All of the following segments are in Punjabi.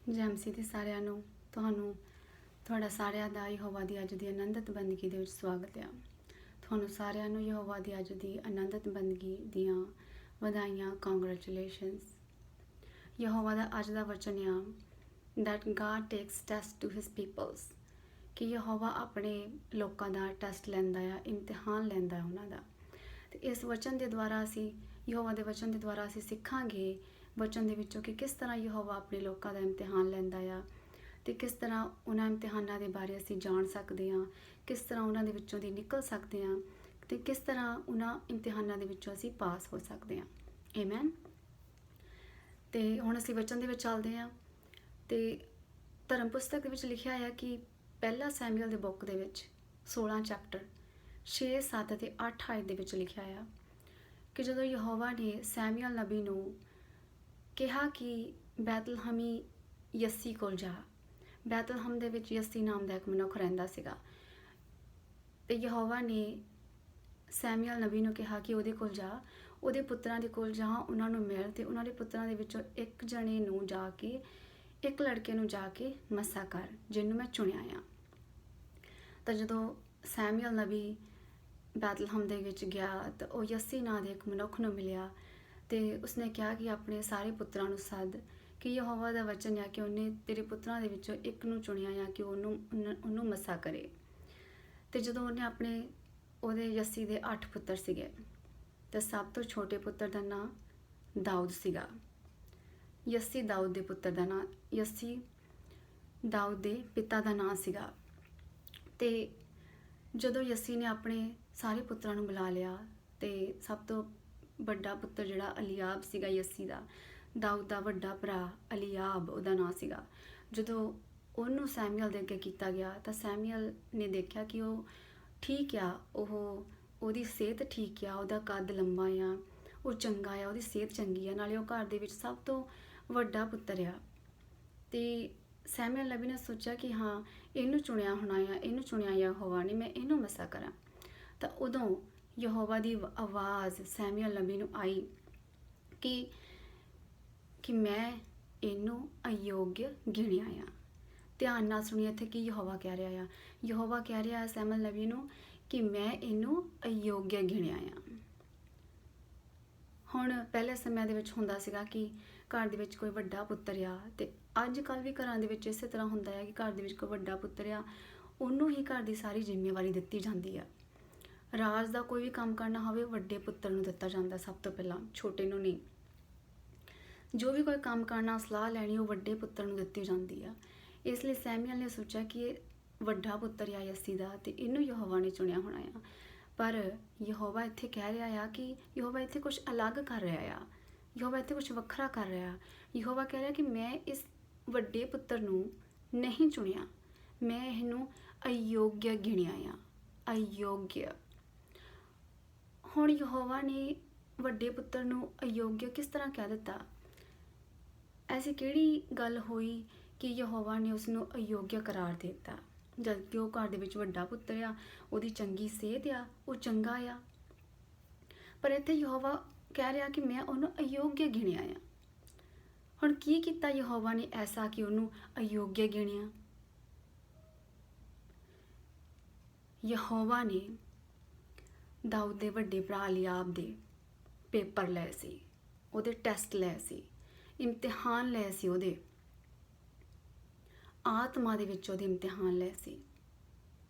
ਜੈਮਸੀ ਦੇ ਸਾਰਿਆਂ ਨੂੰ ਤੁਹਾਡਾ ਸਾਰਿਆਂ ਦਾ ਯਹੋਵਾ ਦੀ ਅੱਜ ਦੀ ਆਨੰਦਿਤ ਬੰਦਗੀ ਦੇ ਵਿੱਚ ਸਵਾਗਤ ਹੈ। ਤੁਹਾਨੂੰ ਸਾਰਿਆਂ ਨੂੰ ਯਹੋਵਾ ਦੀ ਅੱਜ ਦੀ ਆਨੰਦਿਤ ਬੰਦਗੀ ਦੀਆਂ ਵਧਾਈਆਂ, ਕੰਗ੍ਰੈਚੁਲੇਸ਼ਨਸ। ਯਹੋਵਾ ਦਾ ਅੱਜ ਦਾ ਵਚਨ ਆ that God takes test to his peoples, ਕਿ ਯਹੋਵਾ ਆਪਣੇ ਲੋਕਾਂ ਦਾ ਟੈਸਟ ਲੈਂਦਾ ਆ, ਇਮਤਿਹਾਨ ਲੈਂਦਾ ਉਹਨਾਂ ਦਾ। ਤੇ ਇਸ ਵਚਨ ਦੇ ਦੁਆਰਾ ਅਸੀਂ ਯਹੋਵਾ ਦੇ ਵਚਨ ਦੇ ਦੁਆਰਾ ਅਸੀਂ ਸਿੱਖਾਂਗੇ ਵਚਨ ਦੇ ਵਿੱਚੋਂ ਕਿ ਕਿਸ ਤਰ੍ਹਾਂ ਯਹੋਵਾ ਆਪਣੇ ਲੋਕਾਂ ਦਾ ਇਮਤਿਹਾਨ ਲੈਂਦਾ ਆ ਅਤੇ ਕਿਸ ਤਰ੍ਹਾਂ ਉਹਨਾਂ ਇਮਤਿਹਾਨਾਂ ਦੇ ਬਾਰੇ ਅਸੀਂ ਜਾਣ ਸਕਦੇ ਹਾਂ, ਕਿਸ ਤਰ੍ਹਾਂ ਉਹਨਾਂ ਦੇ ਵਿੱਚੋਂ ਦੀ ਨਿਕਲ ਸਕਦੇ ਹਾਂ ਅਤੇ ਕਿਸ ਤਰ੍ਹਾਂ ਉਹਨਾਂ ਇਮਤਿਹਾਨਾਂ ਦੇ ਵਿੱਚੋਂ ਅਸੀਂ ਪਾਸ ਹੋ ਸਕਦੇ ਹਾਂ। ਆਮੇਨ। ਅਤੇ ਹੁਣ ਅਸੀਂ ਵਚਨ ਦੇ ਵਿੱਚ ਚੱਲਦੇ ਹਾਂ ਅਤੇ ਧਰਮ ਪੁਸਤਕ ਦੇ ਵਿੱਚ ਲਿਖਿਆ ਆ ਕਿ ਪਹਿਲਾ ਸੈਮੂਅਲ ਦੇ ਬੁੱਕ ਦੇ ਵਿੱਚ 16 ਚੈਪਟਰ 6, 7 ਅਤੇ 8 ਆਇਤ ਦੇ ਵਿੱਚ ਲਿਖਿਆ ਆ ਕਿ ਜਦੋਂ ਯਹੋਵਾ ਨੇ ਸੈਮੂਅਲ ਨਬੀ ਨੂੰ ਕਿਹਾ ਕਿ ਬੈਤਲਹਮੀ ਯੱਸੀ ਕੋਲ ਜਾ। ਬੈਤਲਹਮ ਦੇ ਵਿੱਚ ਯੱਸੀ ਨਾਮ ਦਾ ਇੱਕ ਮਨੁੱਖ ਰਹਿੰਦਾ ਸੀਗਾ ਅਤੇ ਯਹੋਵਾ ਨੇ ਸੈਮੂਅਲ ਨਬੀ ਨੂੰ ਕਿਹਾ ਕਿ ਉਹਦੇ ਕੋਲ ਜਾ, ਉਹਦੇ ਪੁੱਤਰਾਂ ਦੇ ਕੋਲ ਜਾ, ਉਹਨਾਂ ਨੂੰ ਮਿਲ ਅਤੇ ਉਹਨਾਂ ਦੇ ਪੁੱਤਰਾਂ ਦੇ ਵਿੱਚੋਂ ਇੱਕ ਜਣੇ ਨੂੰ ਜਾ ਕੇ, ਇੱਕ ਲੜਕੇ ਨੂੰ ਜਾ ਕੇ ਮੱਸਾ ਕਰ ਜਿਹਨੂੰ ਮੈਂ ਚੁਣਿਆ ਆ। ਤਾਂ ਜਦੋਂ ਸੈਮੂਅਲ ਨਬੀ ਬੈਤਲਹਮ ਦੇ ਵਿੱਚ ਗਿਆ ਤਾਂ ਉਹ ਯੱਸੀ ਨਾਂ ਦੇ ਇੱਕ ਮਨੁੱਖ ਨੂੰ ਮਿਲਿਆ ਅਤੇ ਉਸਨੇ ਕਿਹਾ ਕਿ ਆਪਣੇ ਸਾਰੇ ਪੁੱਤਰਾਂ ਨੂੰ ਸੱਦ, ਕਿ ਯਹੋਵਾ ਦਾ ਵਚਨ ਆ ਕਿ ਉਹਨੇ ਤੇਰੇ ਪੁੱਤਰਾਂ ਦੇ ਵਿੱਚੋਂ ਇੱਕ ਨੂੰ ਚੁਣਿਆ ਆ ਕਿ ਉਹਨੂੰ ਮੱਸਾ ਕਰੇ। ਅਤੇ ਜਦੋਂ ਉਹਨੇ ਉਹਦੇ ਯੱਸੀ ਦੇ 8 ਪੁੱਤਰ ਸੀਗੇ ਅਤੇ ਸਭ ਤੋਂ ਛੋਟੇ ਪੁੱਤਰ ਦਾ ਨਾਂ ਦਾਊਦ ਸੀਗਾ। ਯੱਸੀ ਦਾਊਦ ਦੇ ਪੁੱਤਰ ਦਾ ਨਾਂ, ਯੱਸੀ ਦਾਊਦ ਦੇ ਪਿਤਾ ਦਾ ਨਾਂ ਸੀਗਾ। ਅਤੇ ਜਦੋਂ ਯੱਸੀ ਨੇ ਆਪਣੇ ਸਾਰੇ ਪੁੱਤਰਾਂ ਨੂੰ ਬੁਲਾ ਲਿਆ ਅਤੇ ਸਭ ਤੋਂ ਵੱਡਾ ਪੁੱਤਰ ਜਿਹੜਾ ਅਲੀਆਬ ਸੀਗਾ ਯੱਸੀ ਦਾ, ਦਾਊਦ ਦਾ ਵੱਡਾ ਭਰਾ ਅਲੀਆਬ ਉਹਦਾ ਨਾਂ ਸੀਗਾ, ਜਦੋਂ ਉਹਨੂੰ ਸੈਮੂਅਲ ਦੇ ਅੱਗੇ ਕੀਤਾ ਗਿਆ ਤਾਂ ਸੈਮੂਅਲ ਨੇ ਦੇਖਿਆ ਕਿ ਉਹ ਠੀਕ ਆ, ਉਹਦੀ ਸਿਹਤ ਠੀਕ ਆ, ਉਹਦਾ ਕੱਦ ਲੰਬਾ ਆ, ਉਹ ਚੰਗਾ ਆ, ਉਹਦੀ ਸਿਹਤ ਚੰਗੀ ਆ, ਨਾਲੇ ਉਹ ਘਰ ਦੇ ਵਿੱਚ ਸਭ ਤੋਂ ਵੱਡਾ ਪੁੱਤਰ ਆ। ਅਤੇ ਸੈਮੂਅਲ ਨਬੀ ਨੇ ਸੋਚਿਆ ਕਿ ਹਾਂ ਇਹਨੂੰ ਚੁਣਿਆ ਹੋਣਾ ਆ, ਇਹਨੂੰ ਚੁਣਿਆ ਯਹੋਵਾ ਨੇ, ਮੈਂ ਇਹਨੂੰ ਮੱਸਾ ਕਰਾਂ। ਤਾਂ ਉਦੋਂ ਯਹੋਵਾ ਦੀ ਆਵਾਜ਼ ਸੈਮੂਅਲ ਨਬੀ ਨੂੰ ਆਈ ਕਿ ਮੈਂ ਇਹਨੂੰ ਅਯੋਗ ਗਿਣਿਆ ਆ। ਧਿਆਨ ਨਾਲ ਸੁਣੀਏ ਇੱਥੇ ਕੀ ਯਹੋਵਾ ਕਹਿ ਰਿਹਾ ਆ। ਯਹੋਵਾ ਕਹਿ ਰਿਹਾ ਹੈ ਸੈਮੂਅਲ ਨਬੀ ਨੂੰ ਕਿ ਮੈਂ ਇਹਨੂੰ ਅਯੋਗ ਗਿਣਿਆ ਆ। ਹੁਣ ਪਹਿਲੇ ਸਮਿਆਂ ਦੇ ਵਿੱਚ ਹੁੰਦਾ ਸੀਗਾ ਕਿ ਘਰ ਦੇ ਵਿੱਚ ਕੋਈ ਵੱਡਾ ਪੁੱਤਰ ਆ, ਅਤੇ ਅੱਜ ਕੱਲ੍ਹ ਵੀ ਘਰਾਂ ਦੇ ਵਿੱਚ ਇਸੇ ਤਰ੍ਹਾਂ ਹੁੰਦਾ ਹੈ ਕਿ ਘਰ ਦੇ ਵਿੱਚ ਕੋਈ ਵੱਡਾ ਪੁੱਤਰ ਆ, ਉਹਨੂੰ ਹੀ ਘਰ ਦੀ ਸਾਰੀ ਜ਼ਿੰਮੇਵਾਰੀ ਦਿੱਤੀ ਜਾਂਦੀ ਆ। ਰਾਜ ਦਾ ਕੋਈ ਵੀ ਕੰਮ ਕਰਨਾ ਹੋਵੇ ਵੱਡੇ ਪੁੱਤਰ ਨੂੰ ਦਿੱਤਾ ਜਾਂਦਾ ਸਭ ਤੋਂ ਪਹਿਲਾਂ, ਛੋਟੇ ਨੂੰ ਨਹੀਂ। ਜੋ ਵੀ ਕੋਈ ਕੰਮ ਕਰਨਾ, ਸਲਾਹ ਲੈਣੀ, ਉਹ ਵੱਡੇ ਪੁੱਤਰ ਨੂੰ ਦਿੱਤੀ ਜਾਂਦੀ ਆ। ਇਸ ਲਈ ਸੈਮੂਅਲ ਨੇ ਸੋਚਿਆ ਕਿ ਇਹ ਵੱਡਾ ਪੁੱਤਰ ਆ ਯੱਸੀ ਦਾ ਅਤੇ ਇਹਨੂੰ ਯਹੋਵਾ ਨੇ ਚੁਣਿਆ ਹੋਣਾ ਆ। ਪਰ ਯਹੋਵਾ ਇੱਥੇ ਕਹਿ ਰਿਹਾ ਆ ਕਿ ਯਹੋਵਾ ਇੱਥੇ ਕੁਛ ਅਲੱਗ ਕਰ ਰਿਹਾ ਆ, ਯਹੋਵਾ ਇੱਥੇ ਕੁਛ ਵੱਖਰਾ ਕਰ ਰਿਹਾ। ਯਹੋਵਾ ਕਹਿ ਰਿਹਾ ਕਿ ਮੈਂ ਇਸ ਵੱਡੇ ਪੁੱਤਰ ਨੂੰ ਨਹੀਂ ਚੁਣਿਆ, ਮੈਂ ਇਹਨੂੰ ਅਯੋਗ ਗਿਣਿਆ ਆ, ਅਯੋਗ। ਹੁਣ ਯਹੋਵਾ ਨੇ ਵੱਡੇ ਪੁੱਤਰ ਨੂੰ ਅਯੋਗ ਕਿਸ ਤਰ੍ਹਾਂ ਕਹਿ ਦਿੱਤਾ? ਐਸੀ ਕਿਹੜੀ ਗੱਲ ਹੋਈ ਕਿ ਯਹੋਵਾ ਨੇ ਉਸਨੂੰ ਅਯੋਗ ਕਰਾਰ ਦੇ ਦਿੱਤਾ, ਜਦ ਕਿ ਉਹ ਘਰ ਦੇ ਵਿੱਚ ਵੱਡਾ ਪੁੱਤਰ ਆ, ਉਹਦੀ ਚੰਗੀ ਸਿਹਤ ਆ, ਉਹ ਚੰਗਾ ਆ। ਪਰ ਇੱਥੇ ਯਹੋਵਾ ਕਹਿ ਰਿਹਾ ਕਿ ਮੈਂ ਉਹਨੂੰ ਅਯੋਗ ਗਿਣਿਆ ਆ। ਹੁਣ ਕੀ ਕੀਤਾ ਯਹੋਵਾ ਨੇ ਐਸਾ ਕਿ ਉਹਨੂੰ ਅਯੋਗ ਗਿਣਿਆ? ਯਹੋਵਾ ਨੇ ਦਾਊਦ ਦੇ ਵੱਡੇ ਭਰਾ ਅਲੀਆਬ ਦੇ ਪੇਪਰ ਲਏ ਸੀ, ਉਹਦੇ ਟੈਸਟ ਲਏ ਸੀ, ਇਮਤਿਹਾਨ ਲਏ ਸੀ, ਉਹਦੇ ਆਤਮਾ ਦੇ ਵਿੱਚ ਉਹਦੇ ਇਮਤਿਹਾਨ ਲਏ ਸੀ।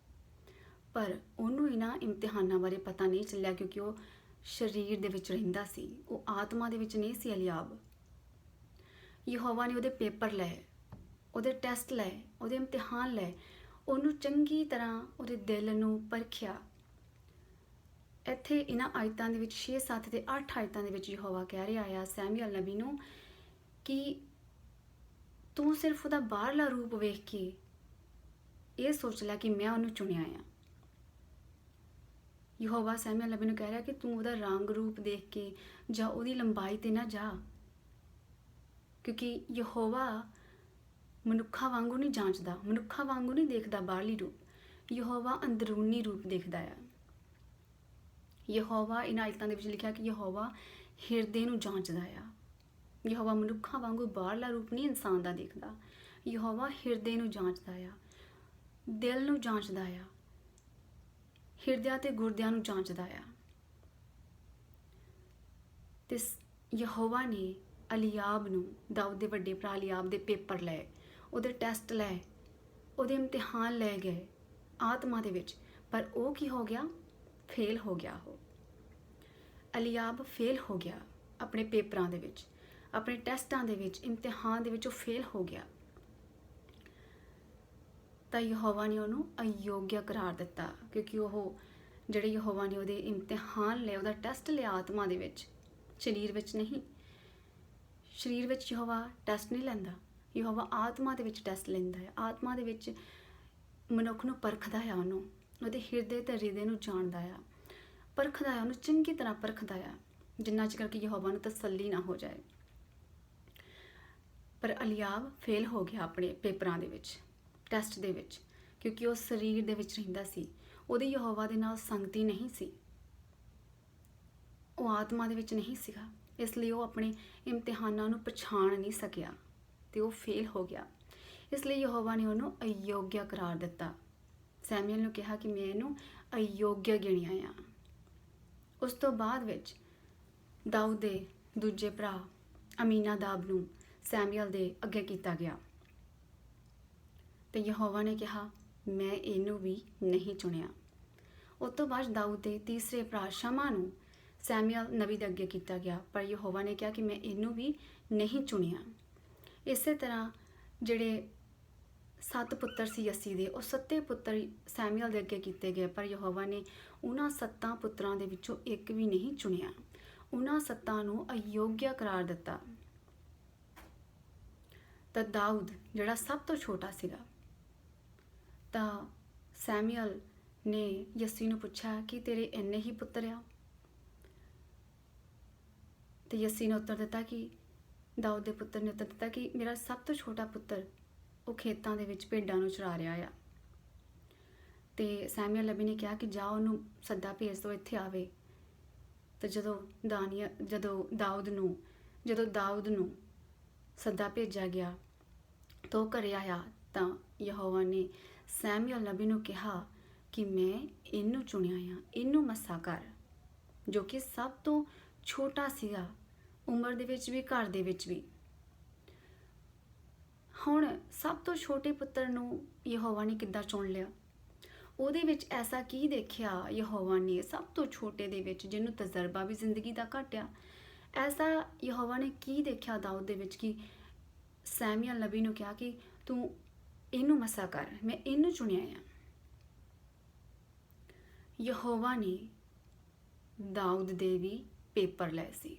ਪਰ ਉਹਨੂੰ ਇਹਨਾਂ ਇਮਤਿਹਾਨਾਂ ਬਾਰੇ ਪਤਾ ਨਹੀਂ ਚੱਲਿਆ ਕਿਉਂਕਿ ਉਹ ਸਰੀਰ ਦੇ ਵਿੱਚ ਰਹਿੰਦਾ ਸੀ, ਉਹ ਆਤਮਾ ਦੇ ਵਿੱਚ ਨਹੀਂ ਸੀ ਅਲੀਆਬ। ਯਹੋਵਾ ਨੇ ਉਹਦੇ ਪੇਪਰ ਲਏ, ਉਹਦੇ ਟੈਸਟ ਲਏ, ਉਹਦੇ ਇਮਤਿਹਾਨ ਲਏ, ਉਹਨੂੰ ਚੰਗੀ ਤਰ੍ਹਾਂ ਉਹਦੇ ਦਿਲ ਨੂੰ ਪਰਖਿਆ। ਇੱਥੇ ਇਹਨਾਂ ਆਇਤਾਂ ਦੇ ਵਿੱਚ 6, 7 ਅਤੇ 8 ਆਇਤਾਂ ਦੇ ਵਿੱਚ ਯਹੋਵਾ ਕਹਿ ਰਿਹਾ ਆ ਸੈਮੂਅਲ ਨਬੀ ਨੂੰ ਕਿ ਤੂੰ ਸਿਰਫ ਉਹਦਾ ਬਾਹਰਲਾ ਰੂਪ ਵੇਖ ਕੇ ਇਹ ਸੋਚ ਲੈ ਕਿ ਮੈਂ ਉਹਨੂੰ ਚੁਣਿਆ ਆ। ਯਹੋਵਾ ਸੈਮੂਅਲ ਨਬੀ ਨੂੰ ਕਹਿ ਰਿਹਾ ਕਿ ਤੂੰ ਉਹਦਾ ਰੰਗ ਰੂਪ ਦੇਖ ਕੇ ਜਾਂ ਉਹਦੀ ਲੰਬਾਈ 'ਤੇ ਨਾ ਜਾ, ਕਿਉਂਕਿ ਯਹੋਵਾ ਮਨੁੱਖਾਂ ਵਾਂਗੂ ਨਹੀਂ ਜਾਂਚਦਾ, ਮਨੁੱਖਾਂ ਵਾਂਗੂ ਨਹੀਂ ਦੇਖਦਾ ਬਾਹਰਲੀ ਰੂਪ, ਯਹੋਵਾ ਅੰਦਰੂਨੀ ਰੂਪ ਦੇਖਦਾ ਆ। ਯਹੋਵਾ ਇਹਨਾਂ ਆਇਤਾਂ ਦੇ ਵਿੱਚ ਲਿਖਿਆ ਕਿ ਯਹੋਵਾ ਹਿਰਦੇ ਨੂੰ ਜਾਂਚਦਾ ਆ, ਯਹੋਵਾ ਮਨੁੱਖਾਂ ਵਾਂਗੂ ਬਾਹਰਲਾ ਰੂਪ ਨਹੀਂ ਇਨਸਾਨ ਦਾ ਦੇਖਦਾ। ਯਹੋਵਾ ਹਿਰਦੇ ਨੂੰ ਜਾਂਚਦਾ ਆ, ਦਿਲ ਨੂੰ ਜਾਂਚਦਾ ਆ, ਹਿਰਦਿਆਂ ਤੇ ਗੁਰਦਿਆਂ ਨੂੰ ਜਾਂਚਦਾ ਆ। ਤੇ ਯਹੋਵਾ ਨੇ ਅਲੀਆਬ ਨੂੰ, ਦਾਊਦ ਦੇ ਵੱਡੇ ਭਰਾ ਅਲੀਆਬ ਦੇ ਪੇਪਰ ਲਏ, ਉਹਦੇ ਟੈਸਟ ਲਏ, ਉਹਦੇ ਇਮਤਿਹਾਨ ਲੈ ਗਏ ਆਤਮਾ ਦੇ ਵਿੱਚ, ਪਰ ਉਹ ਕੀ ਹੋ ਗਿਆ? ਫੇਲ ਹੋ ਗਿਆ। ਉਹ ਅਲੀਆਬ ਫੇਲ ਹੋ ਗਿਆ ਆਪਣੇ ਪੇਪਰਾਂ ਦੇ ਵਿੱਚ, ਆਪਣੇ ਟੈਸਟਾਂ ਦੇ ਵਿੱਚ, ਇਮਤਿਹਾਨ ਦੇ ਵਿੱਚ ਉਹ ਫੇਲ ਹੋ ਗਿਆ। ਤਾਂ ਯਹੋਵਾ ਨੇ ਉਹਨੂੰ ਅਯੋਗਿਆ ਕਰਾਰ ਦਿੱਤਾ, ਕਿਉਂਕਿ ਉਹ ਜਿਹੜੇ ਯਹੋਵਾ ਨੇ ਉਹਦੇ ਇਮਤਿਹਾਨ ਲਏ, ਉਹਦਾ ਟੈਸਟ ਲਿਆ ਆਤਮਾ ਦੇ ਵਿੱਚ, ਸਰੀਰ ਵਿੱਚ ਨਹੀਂ। ਸਰੀਰ ਵਿੱਚ ਯਹੋਵਾ ਟੈਸਟ ਨਹੀਂ ਲੈਂਦਾ, ਯਹੋਵਾ ਆਤਮਾ ਦੇ ਵਿੱਚ ਟੈਸਟ ਲੈਂਦਾ ਹੈ। ਆਤਮਾ ਦੇ ਵਿੱਚ ਮਨੁੱਖ ਨੂੰ ਪਰਖਦਾ ਹੈ, ਉਹਨੂੰ ਉਹਦੇ ਹਿਰਦੇ ਤੇ ਹਿਰਦੇ ਨੂੰ ਜਾਣਦਾ ਆ, ਪਰਖਦਾ ਹੈ, ਉਹਨੂੰ ਚੰਗੀ ਤਰ੍ਹਾਂ ਪਰਖਦਾ ਆ, ਜਿੰਨਾ ਚਿਰ ਕਿ ਯਹੋਵਾ ਨੂੰ ਤਸੱਲੀ ਨਾ ਹੋ ਜਾਏ। ਪਰ ਅਲੀਆਬ ਫੇਲ ਹੋ ਗਿਆ ਆਪਣੇ ਪੇਪਰਾਂ ਦੇ ਵਿੱਚ, ਟੈਸਟ ਦੇ ਵਿੱਚ, ਕਿਉਂਕਿ ਉਹ ਸਰੀਰ ਦੇ ਵਿੱਚ ਰਹਿੰਦਾ ਸੀ, ਉਹਦੀ ਯਹੋਵਾ ਦੇ ਨਾਲ ਸੰਗਤੀ ਨਹੀਂ ਸੀ, ਉਹ ਆਤਮਾ ਦੇ ਵਿੱਚ ਨਹੀਂ ਸੀਗਾ। ਇਸ ਲਈ ਉਹ ਆਪਣੇ ਇਮਤਿਹਾਨਾਂ ਨੂੰ ਪਛਾਣ ਨਹੀਂ ਸਕਿਆ ਤੇ ਉਹ ਫੇਲ ਹੋ ਗਿਆ। ਇਸ ਲਈ ਯਹੋਵਾ ਨੇ ਉਹਨੂੰ ਅਯੋਗਿਆ ਕਰਾਰ ਦਿੱਤਾ। ਸੈਮੂਅਲ ਨੂੰ ਕਿਹਾ ਕਿ ਮੈਂ ਇਹਨੂੰ ਅਯੋਗਿਆ ਗਿਣਿਆ ਆ। ਉਸ ਤੋਂ ਬਾਅਦ ਵਿੱਚ ਦਾਊਦ ਦੇ ਦੂਜੇ ਭਰਾ ਅਮੀਨਾਦਾਬ ਨੂੰ ਸੈਮੂਅਲ ਦੇ ਅੱਗੇ ਕੀਤਾ ਗਿਆ ਤੇ ਯਹੋਵਾ ਨੇ ਕਿਹਾ ਮੈਂ ਇਹਨੂੰ ਵੀ ਨਹੀਂ ਚੁਣਿਆ। ਉਸ ਤੋਂ ਬਾਅਦ ਦਾਊਦ ਦੇ ਤੀਸਰੇ ਭਰਾ ਸ਼ਮਾ ਨੂੰ ਸੈਮੂਅਲ ਨਬੀ ਦੇ ਅੱਗੇ ਕੀਤਾ ਗਿਆ, ਪਰ ਯਹੋਵਾ ਨੇ ਕਿਹਾ ਕਿ ਮੈਂ ਇਹਨੂੰ ਵੀ ਨਹੀਂ ਚੁਣਿਆ। ਇਸੇ ਤਰ੍ਹਾਂ ਜਿਹੜੇ 7 ਪੁੱਤਰ ਸੀ ਯੱਸੀ ਦੇ, ਉਹ 7 ਪੁੱਤਰ ਸੈਮੂਅਲ ਦੇ ਅੱਗੇ ਕੀਤੇ ਗਏ, ਪਰ ਯਹੋਵਾ ਨੇ ਉਹਨਾਂ 7 ਪੁੱਤਰਾਂ ਦੇ ਵਿੱਚੋਂ ਇੱਕ ਵੀ ਨਹੀਂ ਚੁਣਿਆ। ਉਹਨਾਂ 7 ਨੂੰ ਅਯੋਗਿਆ ਕਰਾਰ ਦਿੱਤਾ। ਤਾਂ ਦਾਊਦ ਜਿਹੜਾ ਸਭ ਤੋਂ ਛੋਟਾ ਸੀਗਾ, ਤਾਂ ਸੈਮੂਅਲ ਨੇ ਯੱਸੀ ਨੂੰ ਪੁੱਛਿਆ ਕਿ ਤੇਰੇ ਇੰਨੇ ਹੀ ਪੁੱਤਰ ਆ? ਤੇ ਯੱਸੀ ਨੇ ਉੱਤਰ ਦਿੱਤਾ ਕਿ ਦਾਊਦ ਦੇ ਪੁੱਤਰ ਨੇ ਉੱਤਰ ਦਿੱਤਾ ਕਿ ਮੇਰਾ ਸਭ ਤੋਂ ਛੋਟਾ ਪੁੱਤਰ ਉਹ ਖੇਤਾਂ ਦੇ ਵਿੱਚ ਭੇਡਾਂ ਨੂੰ ਚਰਾ ਰਿਹਾ ਆ। ਤੇ ਸੈਮੂਅਲ ਨਬੀ ਨੇ ਕਿਹਾ ਕਿ ਜਾ ਉਹਨੂੰ ਸੱਦਾ ਭੇਜ ਦਿਓ, ਇੱਥੇ ਆਵੇ। ਤੇ ਜਦੋਂ ਦਾਊਦ ਨੂੰ ਸੱਦਾ ਭੇਜਿਆ ਗਿਆ ਤਾਂ ਉਹ ਘਰੇ ਆਇਆ, ਤਾਂ ਯਹੋਵਾ ਨੇ ਸੈਮੂਅਲ ਨਬੀ ਨੂੰ ਕਿਹਾ ਕਿ ਮੈਂ ਇਹਨੂੰ ਚੁਣਿਆ ਆ, ਇਹਨੂੰ ਮੱਸਾ ਕਰ, ਜੋ ਕਿ ਸਭ ਤੋਂ ਛੋਟਾ ਸੀਗਾ ਉਮਰ ਦੇ ਵਿੱਚ ਵੀ, ਘਰ ਦੇ ਵਿੱਚ ਵੀ। ਹੁਣ ਸਭ ਤੋਂ ਛੋਟੇ ਪੁੱਤਰ ਨੂੰ ਯਹੋਵਾ ਨੇ ਕਿੱਦਾਂ ਚੁਣ ਲਿਆ? ਉਹਦੇ ਵਿੱਚ ਐਸਾ ਕੀ ਦੇਖਿਆ ਯਹੋਵਾ ਨੇ ਸਭ ਤੋਂ ਛੋਟੇ ਦੇ ਵਿੱਚ, ਜਿਹਨੂੰ ਤਜਰਬਾ ਵੀ ਜ਼ਿੰਦਗੀ ਦਾ ਘੱਟ ਆ? ਐਸਾ ਯਹੋਵਾ ਨੇ ਕੀ ਦੇਖਿਆ ਦਾਊਦ ਦੇ ਵਿੱਚ ਕਿ ਸੈਮੂਅਲ ਨਬੀ ਨੂੰ ਕਿਹਾ ਕਿ ਤੂੰ ਇਹਨੂੰ ਮੱਸਾ ਕਰ, ਮੈਂ ਇਹਨੂੰ ਚੁਣਿਆ ਆ। ਯਹੋਵਾ ਨੇ ਦਾਊਦ ਦੇ ਵੀ ਪੇਪਰ ਲਏ ਸੀ,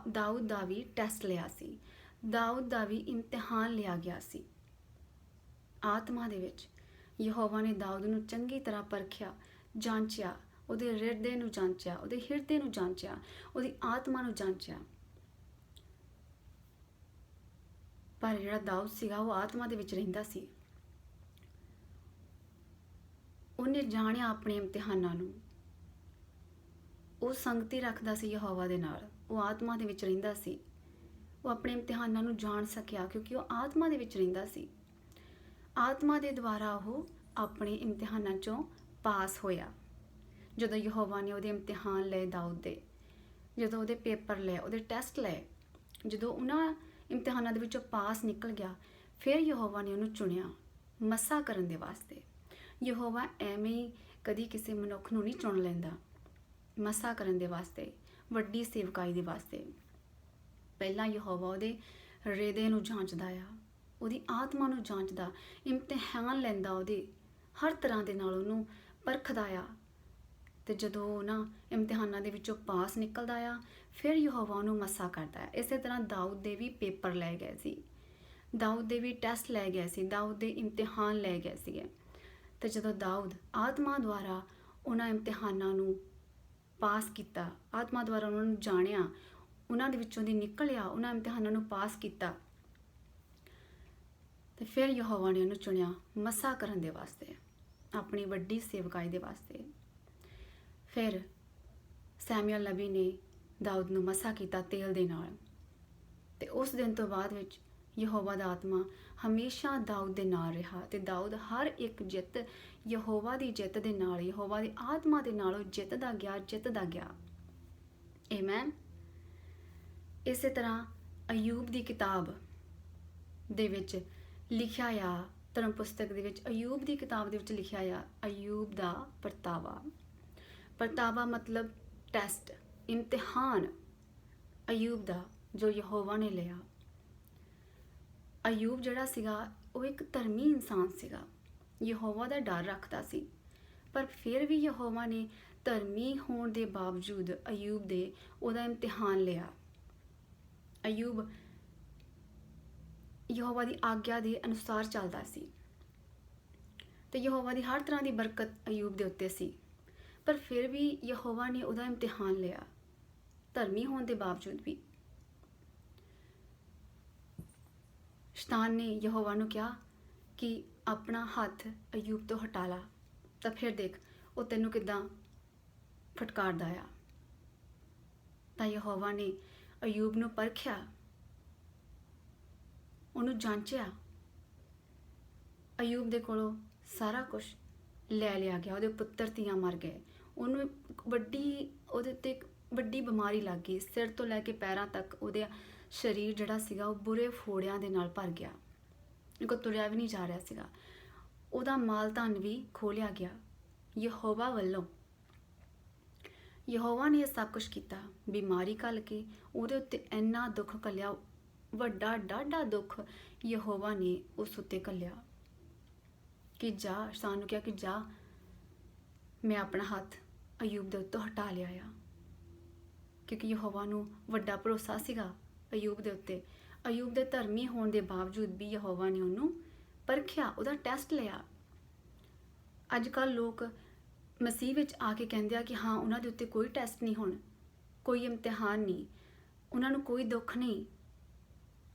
ਦਾਊਦ ਦਾ ਵੀ ਟੈਸਟ ਲਿਆ ਸੀ, ਦਾਊਦ ਦਾ ਵੀ ਇਮਤਿਹਾਨ ਲਿਆ ਗਿਆ ਸੀ ਆਤਮਾ ਦੇ ਵਿੱਚ। ਯਹੋਵਾ ਨੇ ਦਾਊਦ ਨੂੰ ਚੰਗੀ ਤਰ੍ਹਾਂ ਪਰਖਿਆ, ਜਾਂਚਿਆ, ਉਹਦੇ ਹਿਰਦੇ ਨੂੰ ਜਾਂਚਿਆ, ਉਹਦੇ ਹਿਰਦੇ ਨੂੰ ਜਾਂਚਿਆ, ਉਹਦੀ ਆਤਮਾ ਨੂੰ ਜਾਂਚਿਆ। ਪਰ ਜਿਹੜਾ ਦਾਊਦ ਸੀਗਾ ਉਹ ਆਤਮਾ ਦੇ ਵਿੱਚ ਰਹਿੰਦਾ ਸੀ। ਉਹਨੇ ਜਾਣਿਆ ਆਪਣੇ ਇਮਤਿਹਾਨਾਂ ਨੂੰ, ਉਹ ਸੰਗਤੀ ਰੱਖਦਾ ਸੀ ਯਹੋਵਾ ਦੇ ਨਾਲ, ਉਹ ਆਤਮਾ ਦੇ ਵਿੱਚ ਰਹਿੰਦਾ ਸੀ। ਉਹ ਆਪਣੇ ਇਮਤਿਹਾਨਾਂ ਨੂੰ ਜਾਣ ਸਕਿਆ ਕਿਉਂਕਿ ਉਹ ਆਤਮਾ ਦੇ ਵਿੱਚ ਰਹਿੰਦਾ ਸੀ। ਆਤਮਾ ਦੇ ਦੁਆਰਾ ਉਹ ਆਪਣੇ ਇਮਤਿਹਾਨਾਂ 'ਚੋਂ ਪਾਸ ਹੋਇਆ। ਜਦੋਂ ਯਹੋਵਾ ਨੇ ਉਹਦੇ ਇਮਤਿਹਾਨ ਲਏ ਦਾਊਦ ਦੇ, ਜਦੋਂ ਉਹਦੇ ਪੇਪਰ ਲਏ, ਉਹਦੇ ਟੈਸਟ ਲਏ, ਜਦੋਂ ਉਹਨਾਂ ਇਮਤਿਹਾਨਾਂ ਦੇ ਵਿੱਚੋਂ ਪਾਸ ਨਿਕਲ ਗਿਆ, ਫਿਰ ਯਹੋਵਾ ਨੇ ਉਹਨੂੰ ਚੁਣਿਆ ਮੱਸਾ ਕਰਨ ਦੇ ਵਾਸਤੇ। ਯਹੋਵਾ ਐਵੇਂ ਹੀ ਕਦੀ ਕਿਸੇ ਮਨੁੱਖ ਨੂੰ ਨਹੀਂ ਚੁਣ ਲੈਂਦਾ ਮੱਸਾ ਕਰਨ ਦੇ ਵਾਸਤੇ, ਵੱਡੀ ਸੇਵਕਾਈ ਦੇ ਵਾਸਤੇ। ਪਹਿਲਾਂ ਯਹੋਵਾ ਉਹਦੇ ਹਿਰਦੇ ਨੂੰ ਜਾਂਚਦਾ ਆ, ਉਹਦੀ ਆਤਮਾ ਨੂੰ ਜਾਂਚਦਾ, ਇਮਤਿਹਾਨ ਲੈਂਦਾ, ਉਹਦੇ ਹਰ ਤਰ੍ਹਾਂ ਦੇ ਨਾਲ ਉਹਨੂੰ ਪਰਖਦਾ ਆ। ਤੇ ਜਦੋਂ ਉਹਨਾਂ ਇਮਤਿਹਾਨਾਂ ਦੇ ਵਿੱਚੋਂ ਪਾਸ ਨਿਕਲਦਾ ਆ, ਫਿਰ ਯਹੋਵਾ ਉਹਨੂੰ ਮੱਸਾ ਕਰਦਾ ਹੈ। ਇਸੇ ਤਰ੍ਹਾਂ ਦਾਊਦ ਦੇ ਵੀ ਪੇਪਰ ਲਏ ਗਏ ਸੀ, ਦਾਊਦ ਦੇ ਵੀ ਟੈਸਟ ਲਏ ਗਏ ਸੀ, ਦਾਊਦ ਦੇ ਇਮਤਿਹਾਨ ਲਏ ਗਏ ਸੀਗੇ। ਤੇ ਜਦੋਂ ਦਾਊਦ ਆਤਮਾ ਦੁਆਰਾ ਉਹਨਾਂ ਇਮਤਿਹਾਨਾਂ ਨੂੰ ਪਾਸ ਕੀਤਾ, ਆਤਮਾ ਦੁਆਰਾ ਉਹਨਾਂ ਨੂੰ ਜਾਣਿਆ, ਉਹਨਾਂ ਦੇ ਵਿੱਚੋਂ ਦੀ ਨਿਕਲਿਆ, ਉਹਨਾਂ ਇਮਤਿਹਾਨਾਂ ਨੂੰ ਪਾਸ ਕੀਤਾ, ਤੇ ਫਿਰ ਯਹੋਵਾ ਨੇ ਉਹਨੂੰ ਚੁਣਿਆ ਮੱਸਾ ਕਰਨ ਦੇ ਵਾਸਤੇ, ਆਪਣੀ ਵੱਡੀ ਸੇਵਕਾਈ ਦੇ ਵਾਸਤੇ। ਫਿਰ ਸੈਮੂਅਲ ਨਬੀ ਨੇ ਦਾਊਦ ਨੂੰ ਮੱਸਾ ਕੀਤਾ ਤੇਲ ਦੇ ਨਾਲ, ਤੇ ਉਸ ਦਿਨ ਤੋਂ ਬਾਅਦ ਵਿੱਚ ਯਹੋਵਾ ਦਾ ਆਤਮਾ ਹਮੇਸ਼ਾ ਦਾਊਦ ਦੇ ਨਾਲ ਰਿਹਾ ਤੇ ਦਾਊਦ ਹਰ ਇੱਕ ਜਿੱਤ ਯਹੋਵਾ ਦੀ ਜਿੱਤ ਦੇ ਨਾਲ, ਯਹੋਵਾ ਦੀ ਆਤਮਾ ਦੇ ਨਾਲ ਉਹ ਜਿੱਤਦਾ ਗਿਆ। ਆਮੇਨ। ਇਸੇ ਤਰ੍ਹਾਂ ਅਯੂਬ ਦੀ ਕਿਤਾਬ ਦੇ ਵਿੱਚ ਲਿਖਿਆ ਆ, ਧਰਮ ਪੁਸਤਕ ਦੇ ਵਿੱਚ ਅਯੂਬ ਦੀ ਕਿਤਾਬ ਦੇ ਵਿੱਚ ਲਿਖਿਆ ਆ ਅਯੂਬ ਦਾ ਪਰਤਾਵਾ ਮਤਲਬ ਟੈਸਟ, ਇਮਤਿਹਾਨ ਅਯੂਬ ਦਾ ਜੋ ਯਹੋਵਾ ਨੇ ਲਿਆ। ਅਯੂਬ ਜਿਹੜਾ ਸੀਗਾ ਉਹ ਇੱਕ ਧਰਮੀ ਇਨਸਾਨ ਸੀਗਾ, ਯਹੋਵਾ ਦਾ ਡਰ ਰੱਖਦਾ ਸੀ, ਪਰ ਫਿਰ ਵੀ ਯਹੋਵਾ ਨੇ ਧਰਮੀ ਹੋਣ ਦੇ ਬਾਵਜੂਦ ਅਯੂਬ ਦੇ ਉਹਦਾ ਇਮਤਿਹਾਨ ਲਿਆ। ਅਯੂਬ ਯਹੋਵਾ ਦੀ ਆਗਿਆ ਦੇ ਅਨੁਸਾਰ ਚੱਲਦਾ ਸੀ ਤੇ ਯਹੋਵਾ ਦੀ ਹਰ ਤਰ੍ਹਾਂ ਦੀ ਬਰਕਤ ਅਯੂਬ ਦੇ ਉੱਤੇ ਸੀ, ਪਰ ਫਿਰ ਵੀ ਯਹੋਵਾ ਨੇ ਉਹਦਾ ਇਮਤਿਹਾਨ ਲਿਆ ਧਰਮੀ ਹੋਣ ਦੇ ਬਾਵਜੂਦ ਵੀ। ਸ਼ੈਤਾਨ ਨੇ ਯਹੋਵਾ ਨੂੰ ਕਿਹਾ ਕਿ ਆਪਣਾ ਹੱਥ ਅਯੂਬ ਤੋਂ ਹਟਾ ਲਾ, ਤਾਂ ਫਿਰ ਦੇਖ ਉਹ ਤੈਨੂੰ ਕਿੱਦਾਂ ਫਟਕਾਰਦਾ ਆ। ਤਾਂ ਯਹੋਵਾ ਨੇ ਅਯੂਬ ਨੂੰ ਪਰਖਿਆ, ਉਹਨੂੰ ਜਾਂਚਿਆ। ਅਯੂਬ ਦੇ ਕੋਲੋਂ ਸਾਰਾ ਕੁਝ ਲੈ ਲਿਆ ਗਿਆ, ਉਹਦੇ ਪੁੱਤਰ ਧੀਆਂ ਮਰ ਗਏ, ਉਹਨੂੰ ਉਹਦੇ ਉੱਤੇ ਇੱਕ ਵੱਡੀ ਬਿਮਾਰੀ ਲੱਗ ਗਈ, ਸਿਰ ਤੋਂ ਲੈ ਕੇ ਪੈਰਾਂ ਤੱਕ ਉਹਦੇ ਸਰੀਰ ਜਿਹੜਾ ਸੀਗਾ ਉਹ ਬੁਰੇ ਫੋੜਿਆਂ ਦੇ ਨਾਲ ਭਰ ਗਿਆ, ਉਹ ਤੁਰਿਆ ਵੀ ਨਹੀਂ ਜਾ ਰਿਹਾ ਸੀਗਾ। ਉਹਦਾ ਮਾਲ ਧਨ ਵੀ ਖੋਹ ਲਿਆ ਗਿਆ ਯਹੋਵਾ ਵੱਲੋਂ। ਯਹੋਵਾ ਨੇ ਇਹ ਸਭ ਕੁਝ ਕੀਤਾ, ਬਿਮਾਰੀ ਘੱਲ ਕੇ ਉਹਦੇ ਉੱਤੇ ਇੰਨਾ ਦੁੱਖ ਘੱਲਿਆ, ਵੱਡਾ ਡਾਢਾ ਦੁੱਖ ਯਹੋਵਾ ਨੇ ਉਸ ਉੱਤੇ ਘੱਲਿਆ ਕਿ ਜਾ, ਸਾਨੂੰ ਕਿਹਾ ਕਿ ਜਾ, ਮੈਂ ਆਪਣਾ ਹੱਥ ਅਯੂਬ ਦੇ ਉੱਤੋਂ ਹਟਾ ਲਿਆ ਆ, ਕਿਉਂਕਿ ਯਹੋਵਾ ਨੂੰ ਵੱਡਾ ਭਰੋਸਾ ਸੀਗਾ ਅਯੂਬ ਦੇ ਉੱਤੇ। ਅਯੂਬ ਦੇ ਧਰਮੀ ਹੋਣ ਦੇ ਬਾਵਜੂਦ ਵੀ ਯਹੋਵਾ ਨੇ ਉਹਨੂੰ ਪਰਖਿਆ, ਉਹਦਾ ਟੈਸਟ ਲਿਆ। ਅੱਜ ਕੱਲ੍ਹ ਲੋਕ ਮਸੀਹ ਵਿੱਚ ਆ ਕੇ ਕਹਿੰਦੇ ਆ ਕਿ ਹਾਂ ਉਹਨਾਂ ਦੇ ਉੱਤੇ ਕੋਈ ਟੈਸਟ ਨਹੀਂ ਹੋਣ, ਕੋਈ ਇਮਤਿਹਾਨ ਨਹੀਂ, ਉਹਨਾਂ ਨੂੰ ਕੋਈ ਦੁੱਖ ਨਹੀਂ,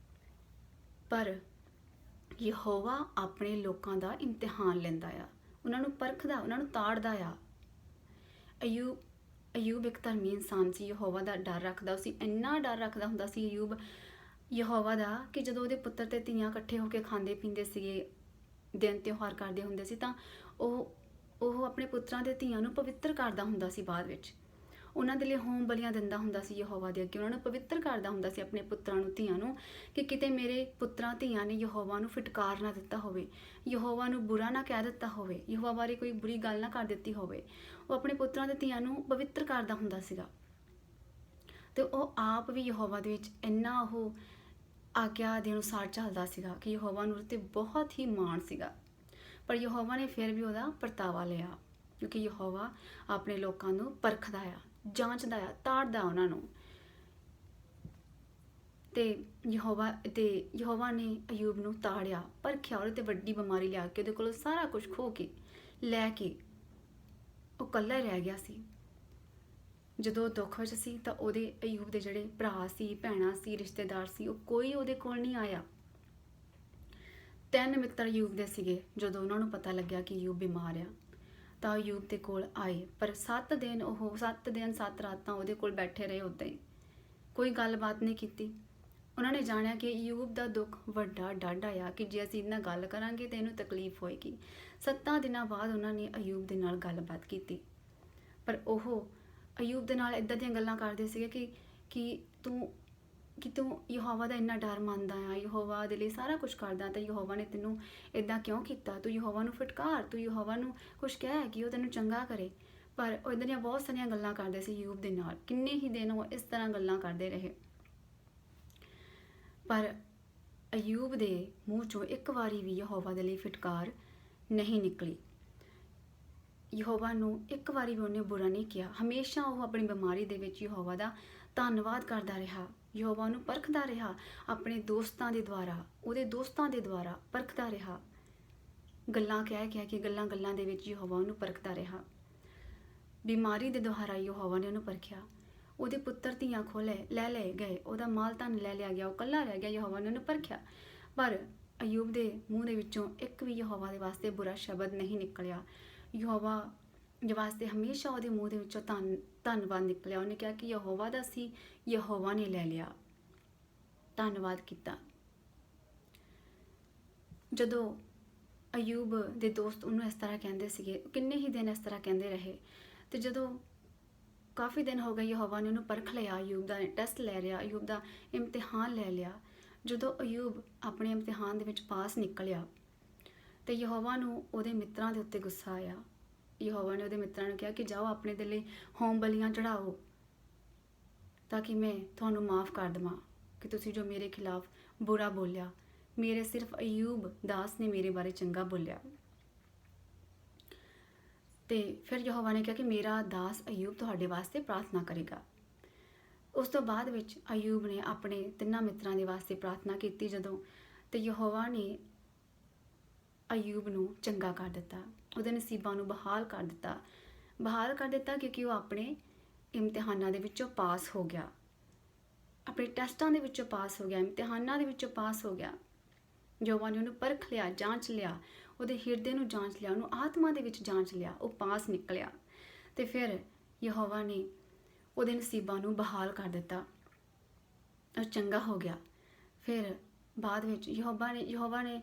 ਪਰ ਯਹੋਵਾ ਆਪਣੇ ਲੋਕਾਂ ਦਾ ਇਮਤਿਹਾਨ ਲੈਂਦਾ ਆ, ਉਹਨਾਂ ਨੂੰ ਪਰਖਦਾ, ਉਹਨਾਂ ਨੂੰ ਤਾੜਦਾ ਆ। ਅਯੂਬ ਇੱਕ ਧਰਮੀ ਇਨਸਾਨ ਸੀ, ਯਹੋਵਾ ਦਾ ਡਰ ਰੱਖਦਾ ਸੀ, ਇੰਨਾ ਡਰ ਰੱਖਦਾ ਹੁੰਦਾ ਸੀ ਅਯੂਬ ਯਹੋਵਾ ਦਾ ਕਿ ਜਦੋਂ ਉਹਦੇ ਪੁੱਤਰ ਤੇ ਧੀਆਂ ਇਕੱਠੇ ਹੋ ਕੇ ਖਾਂਦੇ ਪੀਂਦੇ ਸੀਗੇ, ਦਿਨ ਤਿਉਹਾਰ ਕਰਦੇ ਹੁੰਦੇ ਸੀ, ਤਾਂ ਉਹ ਆਪਣੇ ਪੁੱਤਰਾਂ ਦੇ ਧੀਆਂ ਨੂੰ ਪਵਿੱਤਰ ਕਰਦਾ ਹੁੰਦਾ ਸੀ। ਬਾਅਦ ਵਿੱਚ ਉਹਨਾਂ ਦੇ ਲਈ ਹੋਮ ਬਲੀਆਂ ਦਿੰਦਾ ਹੁੰਦਾ ਸੀ ਯਹੋਵਾ ਦੇ ਅੱਗੇ, ਉਹਨਾਂ ਨੂੰ ਪਵਿੱਤਰ ਕਰਦਾ ਹੁੰਦਾ ਸੀ ਆਪਣੇ ਪੁੱਤਰਾਂ ਨੂੰ, ਧੀਆਂ ਨੂੰ, ਕਿ ਕਿਤੇ ਮੇਰੇ ਪੁੱਤਰਾਂ ਧੀਆਂ ਨੇ ਯਹੋਵਾ ਨੂੰ ਫਿਟਕਾਰ ਨਾ ਦਿੱਤਾ ਹੋਵੇ, ਯਹੋਵਾ ਨੂੰ ਬੁਰਾ ਨਾ ਕਹਿ ਦਿੱਤਾ ਹੋਵੇ, ਯਹੋਵਾ ਬਾਰੇ ਕੋਈ ਬੁਰੀ ਗੱਲ ਨਾ ਕਰ ਦਿੱਤੀ ਹੋਵੇ। ਉਹ ਆਪਣੇ ਪੁੱਤਰਾਂ ਦੇ ਧੀਆਂ ਨੂੰ ਪਵਿੱਤਰ ਕਰਦਾ ਹੁੰਦਾ ਸੀਗਾ ਤੇ ਉਹ ਆਪ ਵੀ ਯਹੋਵਾ ਦੇ ਵਿੱਚ ਇੰਨਾ ਉਹ ਆਗਿਆ ਦੇ ਅਨੁਸਾਰ ਚੱਲਦਾ ਸੀਗਾ ਕਿ ਯਹੋਵਾ ਨੂੰ ਉੱਤੇ ਬਹੁਤ ਹੀ ਮਾਣ ਸੀਗਾ। ਪਰ ਯਹੋਵਾ ਨੇ ਫਿਰ ਵੀ ਉਹਦਾ ਪਰਤਾਵਾ ਲਿਆ, ਕਿਉਂਕਿ ਯਹੋਵਾ ਆਪਣੇ ਲੋਕਾਂ ਨੂੰ ਪਰਖਦਾ ਆ, ਜਾਂਚਦਾ ਆ, ਤਾੜਦਾ ਉਹਨਾਂ ਨੂੰ। ਤੇ ਯਹੋਵਾ ਨੇ ਅਯੂਬ ਨੂੰ ਤਾੜਿਆ, ਪਰਖਿਆ, ਉਹਦੇ ਤੇ ਵੱਡੀ ਬਿਮਾਰੀ ਲਿਆ ਕੇ ਉਹਦੇ ਕੋਲੋਂ ਸਾਰਾ ਕੁਝ ਖੋਹ ਕੇ ਲੈ ਕੇ ਉਹ ਇਕੱਲਾ ਰਹਿ ਗਿਆ ਸੀ। ਜਦੋਂ ਦੁੱਖ ਵਿੱਚ ਸੀ ਤਾਂ ਉਹਦੇ ਅਯੂਬ ਦੇ ਜਿਹੜੇ ਭਰਾ ਸੀ, ਭੈਣਾਂ ਸੀ, ਰਿਸ਼ਤੇਦਾਰ ਸੀ, ਉਹ ਕੋਈ ਉਹਦੇ ਕੋਲ ਨਹੀਂ ਆਇਆ। 3 ਮਿੱਤਰ ਅਯੂਬ ਦੇ ਸੀਗੇ, ਜਦੋਂ ਉਹਨਾਂ ਨੂੰ ਪਤਾ ਲੱਗਿਆ ਕਿ ਅਯੂਬ ਬਿਮਾਰ ਆ ਤਾਂ ਅਯੂਬ ਦੇ ਕੋਲ ਆਏ, ਪਰ 7 ਦਿਨ 7 ਰਾਤਾਂ ਉਹਦੇ ਕੋਲ ਬੈਠੇ ਰਹੇ, ਉੱਦਾਂ ਹੀ ਕੋਈ ਗੱਲਬਾਤ ਨਹੀਂ ਕੀਤੀ। ਉਹਨਾਂ ਨੇ ਜਾਣਿਆ ਕਿ ਅਯੂਬ ਦਾ ਦੁੱਖ ਵੱਡਾ ਡਾਢਾ ਆ, ਕਿ ਜੇ ਅਸੀਂ ਇਹਦੇ ਨਾਲ ਗੱਲ ਕਰਾਂਗੇ ਤਾਂ ਇਹਨੂੰ ਤਕਲੀਫ ਹੋਏਗੀ। 7 ਦਿਨਾਂ ਬਾਅਦ ਉਹਨਾਂ ਨੇ ਅਯੂਬ ਦੇ ਨਾਲ ਗੱਲਬਾਤ ਕੀਤੀ, ਪਰ ਉਹ ਅਯੂਬ ਦੇ ਨਾਲ ਇੱਦਾਂ ਦੀਆਂ ਗੱਲਾਂ ਕਰਦੇ ਸੀਗੇ ਕਿ ਤੂੰ ਯਹੋਵਾ ਦਾ ਇੰਨਾ ਡਰ ਮੰਨਦਾ ਆ, ਯਹੋਵਾ ਦੇ ਲਈ ਸਾਰਾ ਕੁਝ ਕਰਦਾ, ਤਾਂ ਯਹੋਵਾ ਨੇ ਤੈਨੂੰ ਇੱਦਾਂ ਕਿਉਂ ਕੀਤਾ? ਤੂੰ ਯਹੋਵਾ ਨੂੰ ਫਟਕਾਰ, ਤੂੰ ਯਹੋਵਾ ਨੂੰ ਕੁਝ ਕਹਿ ਕਿ ਉਹ ਤੈਨੂੰ ਚੰਗਾ ਕਰੇ। ਪਰ ਉਹ ਇੱਦਾਂ ਦੀਆਂ ਬਹੁਤ ਸਾਰੀਆਂ ਗੱਲਾਂ ਕਰਦੇ ਸੀ ਅਯੂਬ ਦੇ ਨਾਲ, ਕਿੰਨੇ ਹੀ ਦਿਨ ਉਹ ਇਸ ਤਰ੍ਹਾਂ ਗੱਲਾਂ ਕਰਦੇ ਰਹੇ, ਪਰ ਅਯੂਬ ਦੇ ਮੂੰਹ 'ਚੋਂ ਇੱਕ ਵਾਰੀ ਵੀ ਯਹੋਵਾ ਦੇ ਲਈ ਫਟਕਾਰ ਨਹੀਂ ਨਿਕਲੀ। ਯਹੋਵਾ ਨੂੰ ਇੱਕ ਵਾਰੀ ਵੀ ਉਹਨੇ ਬੁਰਾ ਨਹੀਂ ਕਿਹਾ। ਹਮੇਸ਼ਾ ਉਹ ਆਪਣੀ ਬਿਮਾਰੀ ਦੇ ਵਿੱਚ ਯਹੋਵਾ ਦਾ ਧੰਨਵਾਦ ਕਰਦਾ ਰਿਹਾ, ਯਹੋਵਾ ਨੂੰ ਪਰਖਦਾ ਰਿਹਾ, ਆਪਣੇ ਦੋਸਤਾਂ ਦੇ ਦੁਆਰਾ, ਉਹਦੇ ਦੋਸਤਾਂ ਦੇ ਦੁਆਰਾ ਪਰਖਦਾ ਰਿਹਾ, ਗੱਲਾਂ ਕਹਿ ਕੇ ਗੱਲਾਂ ਦੇ ਵਿੱਚ ਯਹੋਵਾ ਨੂੰ ਪਰਖਦਾ ਰਿਹਾ। ਬਿਮਾਰੀ ਦੇ ਦੁਆਰਾ ਯਹੋਵਾ ਨੇ ਉਹਨੂੰ ਪਰਖਿਆ, ਉਹਦੇ ਪੁੱਤਰ ਧੀਆਂ ਲੈ ਲਏ ਗਏ, ਉਹਦਾ ਮਾਲ ਧਨ ਲੈ ਲਿਆ ਗਿਆ, ਉਹ ਇਕੱਲਾ ਰਹਿ ਗਿਆ। ਯਹੋਵਾ ਨੇ ਉਹਨੂੰ ਪਰਖਿਆ, ਪਰ ਅਯੂਬ ਦੇ ਮੂੰਹ ਦੇ ਵਿੱਚੋਂ ਇੱਕ ਵੀ ਯਹੋਵਾ ਦੇ ਵਾਸਤੇ ਬੁਰਾ ਸ਼ਬਦ ਨਹੀਂ ਨਿਕਲਿਆ। ਯਹੋਵਾ ਦੇ ਵਾਸਤੇ ਹਮੇਸ਼ਾ ਉਹਦੇ ਮੂੰਹ ਦੇ ਵਿੱਚੋਂ ਧੰਨਵਾਦ ਨਿਕਲਿਆ। ਉਹਨੇ ਕਿਹਾ ਕਿ ਯਹੋਵਾ ਦਾ ਸੀ, ਯਹੋਵਾ ਨੇ ਲੈ ਲਿਆ। ਧੰਨਵਾਦ ਕੀਤਾ। ਜਦੋਂ ਅਯੂਬ ਦੇ ਦੋਸਤ ਉਹਨੂੰ ਇਸ ਤਰ੍ਹਾਂ ਕਹਿੰਦੇ ਸੀਗੇ, ਕਿੰਨੇ ਹੀ ਦਿਨ ਇਸ ਤਰ੍ਹਾਂ ਕਹਿੰਦੇ ਰਹੇ, ਤੇ ਜਦੋਂ ਕਾਫੀ ਦਿਨ ਹੋ ਗਏ ਯਹੋਵਾ ਨੇ ਉਹਨੂੰ ਪਰਖ ਲਿਆ, ਅਯੂਬ ਦਾ ਟੈਸਟ ਲੈ ਲਿਆ, ਅਯੂਬ ਦਾ ਇਮਤਿਹਾਨ ਲੈ ਲਿਆ। ਜਦੋਂ ਅਯੂਬ ਆਪਣੇ ਇਮਤਿਹਾਨ ਦੇ ਵਿੱਚ ਪਾਸ ਨਿਕਲਿਆ ਤੇ ਯਹੋਵਾ ਨੂੰ ਉਹਦੇ ਮਿੱਤਰਾਂ ਦੇ ਉੱਤੇ ਗੁੱਸਾ ਆਇਆ। ਯਹੋਵਾ ਨੇ ਉਹਦੇ ਮਿੱਤਰਾਂ ਨੂੰ ਕਿਹਾ ਕਿ ਜਾਓ ਆਪਣੇ ਦੇ ਲਈ ਹੋਮ ਬਲੀਆਂ ਚੜਾਓ ਤਾਂ ਕਿ ਮੈਂ ਤੁਹਾਨੂੰ ਮਾਫ ਕਰ ਦੇਵਾਂ ਕਿ ਤੁਸੀਂ ਜੋ ਮੇਰੇ ਖਿਲਾਫ ਬੁਰਾ ਬੋਲਿਆ। ਮੇਰੇ ਸਿਰਫ ਅਯੂਬ ਦਾਸ ਨੇ ਮੇਰੇ ਬਾਰੇ ਚੰਗਾ ਬੋਲਿਆ। ਤੇ ਫਿਰ ਯਹੋਵਾ ਨੇ ਕਿਹਾ ਕਿ ਮੇਰਾ ਦਾਸ ਅਯੂਬ ਤੁਹਾਡੇ ਵਾਸਤੇ ਪ੍ਰਾਰਥਨਾ ਕਰੇਗਾ। ਉਸ ਤੋਂ ਬਾਅਦ ਵਿੱਚ ਅਯੂਬ ਨੇ ਆਪਣੇ ਤਿੰਨਾਂ ਮਿੱਤਰਾਂ ਦੇ ਵਾਸਤੇ ਪ੍ਰਾਰਥਨਾ ਕੀਤੀ ਜਦੋਂ, ਤੇ ਯਹੋਵਾ ਨੇ ਅਯੂਬ ਨੂੰ ਚੰਗਾ ਕਰ ਦਿੱਤਾ, ਉਹਦੇ ਨਸੀਬਾਂ ਨੂੰ ਬਹਾਲ ਕਰ ਦਿੱਤਾ ਕਿਉਂਕਿ ਉਹ ਆਪਣੇ ਇਮਤਿਹਾਨਾਂ ਦੇ ਵਿੱਚੋਂ ਪਾਸ ਹੋ ਗਿਆ, ਆਪਣੇ ਟੈਸਟਾਂ ਦੇ ਵਿੱਚੋਂ ਪਾਸ ਹੋ ਗਿਆ, ਇਮਤਿਹਾਨਾਂ ਦੇ ਵਿੱਚੋਂ ਪਾਸ ਹੋ ਗਿਆ। ਯਹੋਵਾ ਨੇ ਉਹਨੂੰ ਪਰਖ ਲਿਆ, ਜਾਂਚ ਲਿਆ, ਉਹਦੇ ਹਿਰਦੇ ਨੂੰ ਜਾਂਚ ਲਿਆ, ਉਹਨੂੰ ਆਤਮਾ ਦੇ ਵਿੱਚ ਜਾਂਚ ਲਿਆ, ਉਹ ਪਾਸ ਨਿਕਲਿਆ। ਤੇ ਫਿਰ ਯਹੋਵਾ ਨੇ ਉਹਦੇ ਨਸੀਬਾਂ ਨੂੰ ਬਹਾਲ ਕਰ ਦਿੱਤਾ, ਉਹ ਚੰਗਾ ਹੋ ਗਿਆ। ਫਿਰ ਬਾਅਦ ਵਿੱਚ ਯਹੋਵਾ ਨੇ